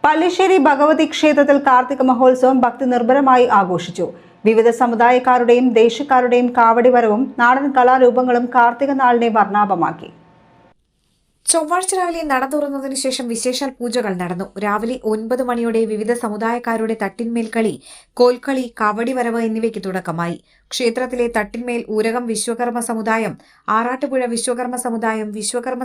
പല്ലിശ്ശേരി ഭഗവതി ക്ഷേത്രത്തിൽ കാർത്തിക മഹോത്സവം ഭക്തി നിർഭരമായി ആഘോഷിച്ചു. വിവിധ സമുദായക്കാരുടെയും ദേശക്കാരുടെയും കാവടി വരവും നാടൻ കലാരൂപങ്ങളും കാർത്തിക നാളിനെ വർണ്ണാഭമാക്കി. ചൊവ്വാഴ്ച രാവിലെ നട തുറന്നതിനു ശേഷം വിശേഷാൽ പൂജകൾ നടന്നു. രാവിലെ 9 മണിയോടെ വിവിധ സമുദായക്കാരുടെ തട്ടിന്മേൽ കളി, കോൽക്കളി, കാവടി വരവ് എന്നിവയ്ക്ക് തുടക്കമായി. ക്ഷേത്രത്തിലെ തട്ടിന്മേൽ ഊരകം വിശ്വകർമ്മ സമുദായം, ആറാട്ടുപുഴ വിശ്വകർമ്മ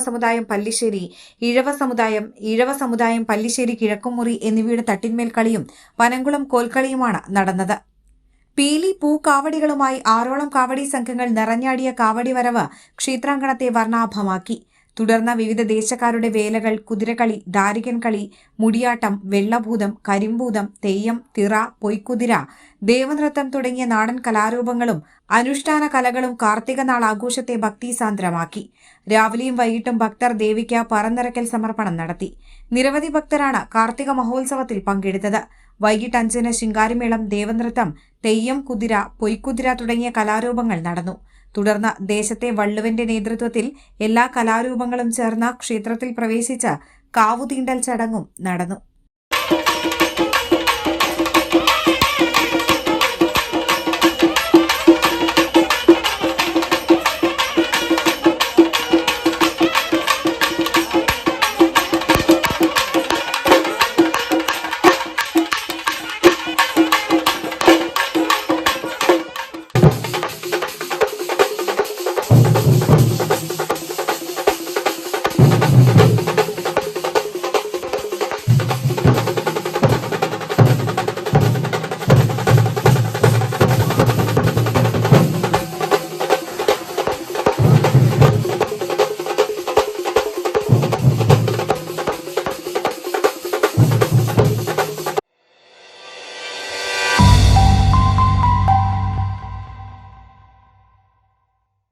സമുദായം പല്ലിശ്ശേരി, ഇഴവ സമുദായം പല്ലിശ്ശേരി കിഴക്കുമുറി എന്നിവയുടെ തട്ടിന്മേൽ കളിയും പനങ്കുളം കോൽക്കളിയുമാണ് നടന്നത്. പീലി പൂ കാവടികളുമായി 6ഓളം കാവടി സംഘങ്ങൾ നിറഞ്ഞാടിയ കാവടി വരവ് ക്ഷേത്രാങ്കണത്തെ വർണ്ണാഭമാക്കി. തുടർന്ന് വിവിധ ദേശക്കാരുടെ വേലകൾ, കുതിരകളി, ദാരികൻ കളി, മുടിയാട്ടം, വെള്ളഭൂതം, കരിമ്പൂതം, തെയ്യം, തിറ, പൊയ്ക്കുതിര, ദേവനൃത്തം തുടങ്ങിയ നാടൻ കലാരൂപങ്ങളും അനുഷ്ഠാന കലകളും കാർത്തിക നാൾ ആഘോഷത്തെ ഭക്തിസാന്ദ്രമാക്കി. രാവിലെയും വൈകിട്ടും ഭക്തർ ദേവിക്ക് പറന്നിറക്കൽ സമർപ്പണം നടത്തി. നിരവധി ഭക്തരാണ് കാർത്തിക മഹോത്സവത്തിൽ പങ്കെടുത്തത്. വൈകിട്ട് 5-ന് ശിങ്കാരിമേളം, ദേവനൃത്തം, തെയ്യം, കുതിര, പൊയ്ക്കുതിര തുടങ്ങിയ കലാരൂപങ്ങൾ നടന്നു. തുടർന്ന് ദേശത്തെ വള്ളുവന്റെ നേതൃത്വത്തിൽ എല്ലാ കലാരൂപങ്ങളും ചേർന്ന ക്ഷേത്രത്തിൽ പ്രവേശിച്ച് കാവുതീണ്ടൽ ചടങ്ങും നടന്നു.